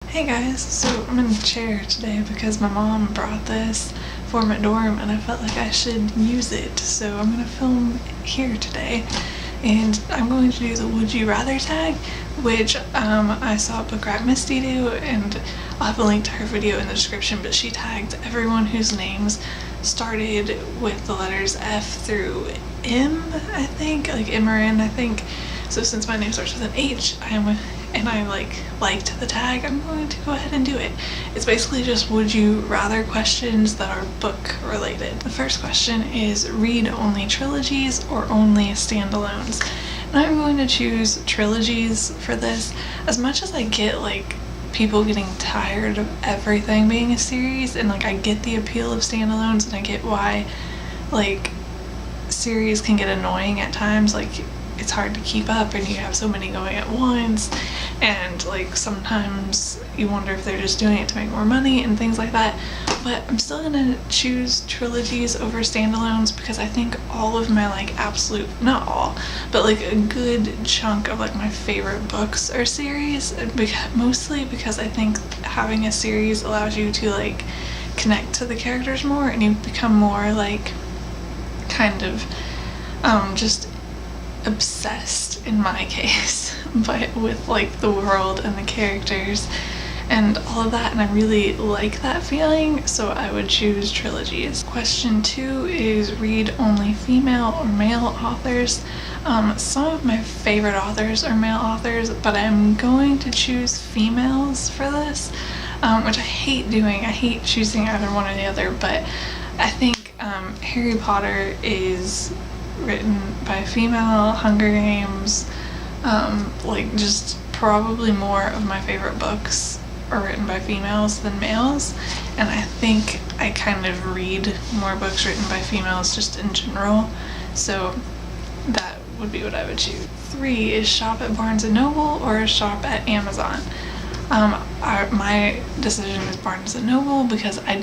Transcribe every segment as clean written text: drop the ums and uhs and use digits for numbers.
Hey guys, so I'm in the chair today because my mom brought this for my dorm and I felt like I should use it, so I'm gonna film here today. And I'm going to do the Would You Rather tag, which I saw Book Rat Misty do, and I'll have a link to her video in the description, but she tagged everyone whose names started with the letters F through M, I think, like M or N, I think. So since my name starts with an H, I liked the tag, I'm going to go ahead and do it. It's basically just would you rather questions that are book related. The first question is read only trilogies or only standalones. And I'm going to choose trilogies for this. As much as I get like people getting tired of everything being a series, and like I get the appeal of standalones and I get why like series can get annoying at times, like it's hard to keep up and you have so many going at once, and like sometimes you wonder if they're just doing it to make more money and things like that. But I'm still gonna choose trilogies over standalones because I think all of my not all, but like a good chunk of like my favorite books are series, mostly because I think having a series allows you to like connect to the characters more and you become more like kind of just obsessed, in my case, but with like the world and the characters and all of that, and I really like that feeling, so I would choose trilogies. Question 2 is read only female or male authors. Some of my favorite authors are male authors, but I'm going to choose females for this, which I hate doing. I hate choosing either one or the other, but I think Harry Potter is written by a female. Hunger Games, like just probably more of my favorite books are written by females than males, and I think I kind of read more books written by females just in general, so that would be what I would choose. 3 is shop at Barnes & Noble or shop at Amazon. My decision is Barnes & Noble because I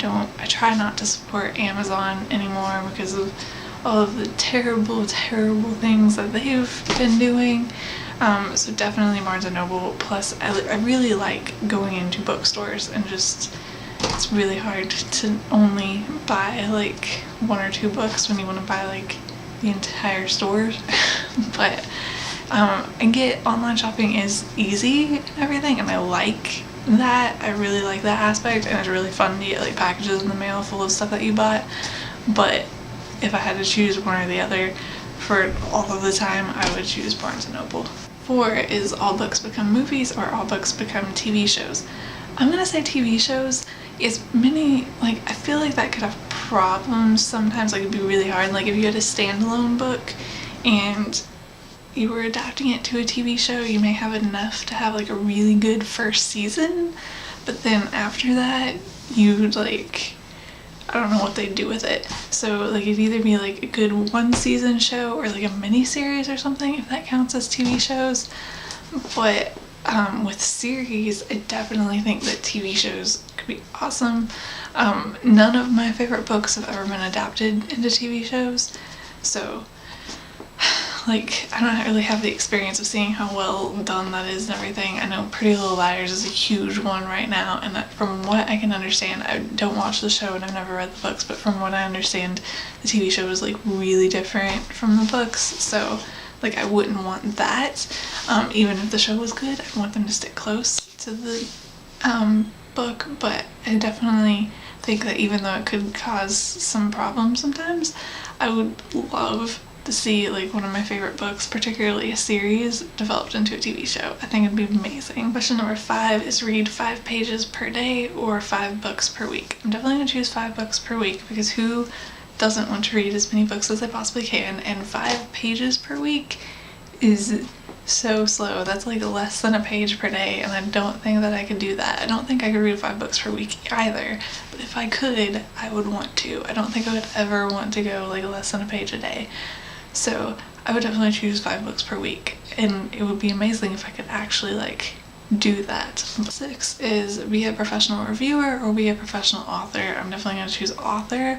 try not to support Amazon anymore because of all of the terrible things that they've been doing. So definitely Barnes & Noble. Plus I really like going into bookstores and just, it's really hard to only buy like 1 or 2 books when you want to buy like the entire store. But I get online shopping is easy and everything, and I like that. I really like that aspect, and it's really fun to get like packages in the mail full of stuff that you bought. But if I had to choose one or the other for all of the time, I would choose Barnes & Noble. 4 is all books become movies or all books become TV shows. I'm gonna say TV shows. It's many, like I feel like that could have problems sometimes, like it'd be really hard. Like if you had a standalone book and you were adapting it to a TV show, you may have enough to have like a really good first season, but then after that you'd like, I don't know what they'd do with it. So like it'd either be like a good 1-season show or like a mini series or something, if that counts as TV shows. But with series, I definitely think that TV shows could be awesome. None of my favorite books have ever been adapted into TV shows, so like I don't really have the experience of seeing how well done that is and everything. I know Pretty Little Liars is a huge one right now, and that, from what I can understand, I don't watch the show and I've never read the books, but from what I understand, the TV show is like really different from the books, so like I wouldn't want that. Even if the show was good, I want them to stick close to the book, but I definitely think that even though it could cause some problems sometimes, I would love to see like one of my favorite books, particularly a series, developed into a TV show. I think it'd be amazing. Question number 5 is read 5 pages per day or 5 books per week. I'm definitely gonna choose 5 books per week because who doesn't want to read as many books as they possibly can, and 5 pages per week is so slow. That's like less than a page per day, and I don't think that I could do that. I don't think I could read 5 books per week either, but if I could, I would want to. I don't think I would ever want to go like less than a page a day. So I would definitely choose 5 books per week, and it would be amazing if I could actually like do that. 6 is be a professional reviewer or be a professional author. I'm definitely going to choose author.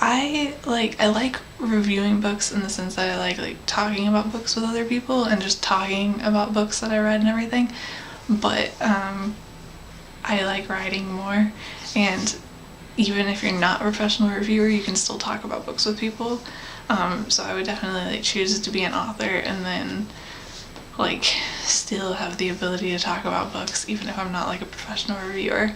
I like reviewing books in the sense that I like talking about books with other people and just talking about books that I read and everything, but I like writing more, and even if you're not a professional reviewer, you can still talk about books with people. So I would definitely like choose to be an author and then like still have the ability to talk about books even if I'm not like a professional reviewer.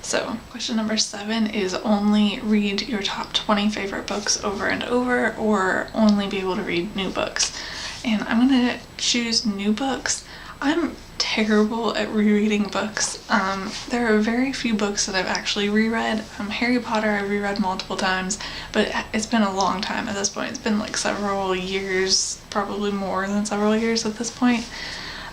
So question number 7 is only read your top 20 favorite books over and over, or only be able to read new books. And I'm gonna choose new books. I'm terrible at rereading books. There are very few books that I've actually reread. Harry Potter I reread multiple times, but it's been a long time at this point. It's been like several years, probably more than several years at this point.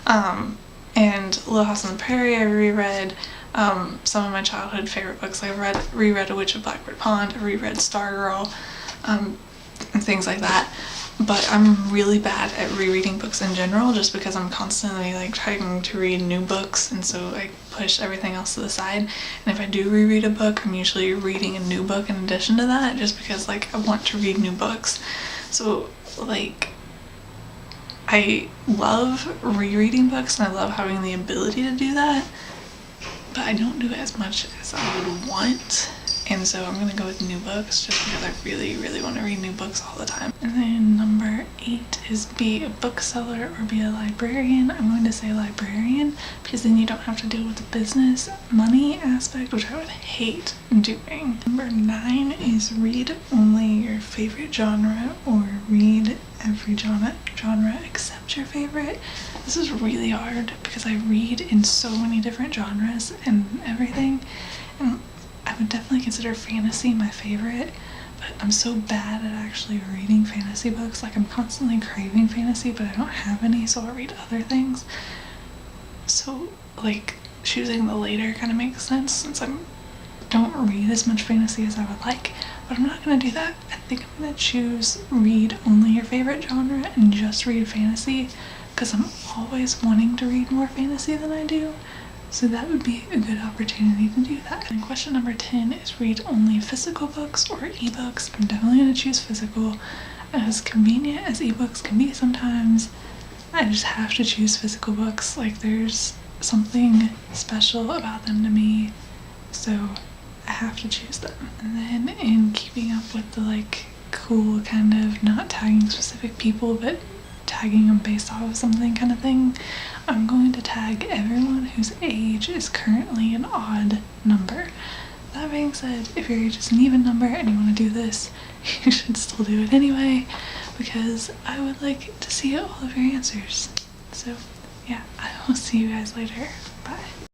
And Little House on the Prairie I reread. Some of my childhood favorite books I've reread A Witch of Blackbird Pond, I reread Stargirl, and things like that. But I'm really bad at rereading books in general, just because I'm constantly like trying to read new books, and so I push everything else to the side. And if I do reread a book, I'm usually reading a new book in addition to that, just because like I want to read new books. So like I love rereading books and I love having the ability to do that, but I don't do it as much as I would want. And so I'm gonna go with new books, just because I really want to read new books all the time. And then number 8 is be a bookseller or be a librarian. I'm going to say librarian, because then you don't have to deal with the business money aspect, which I would hate doing. Number 9 is read only your favorite genre, or read every genre except your favorite. This is really hard because I read in so many different genres and everything, and I would definitely consider fantasy my favorite, but I'm so bad at actually reading fantasy books. Like I'm constantly craving fantasy, but I don't have any, so I'll read other things. So like choosing the later kind of makes sense, since I don't read as much fantasy as I would like, but I'm not going to do that. I think I'm going to choose read only your favorite genre and just read fantasy, because I'm always wanting to read more fantasy than I do. So that would be a good opportunity to do that. And question number 10 is read only physical books or ebooks. I'm definitely going to choose physical. As convenient as ebooks can be sometimes, I just have to choose physical books. Like there's something special about them to me, so I have to choose them. And then in keeping up with the like cool kind of not tagging specific people but tagging them based off of something kind of thing, I'm going to tag everyone whose age is currently an odd number. That being said, if your age is an even number and you want to do this, you should still do it anyway, because I would like to see all of your answers. So yeah, I will see you guys later. Bye.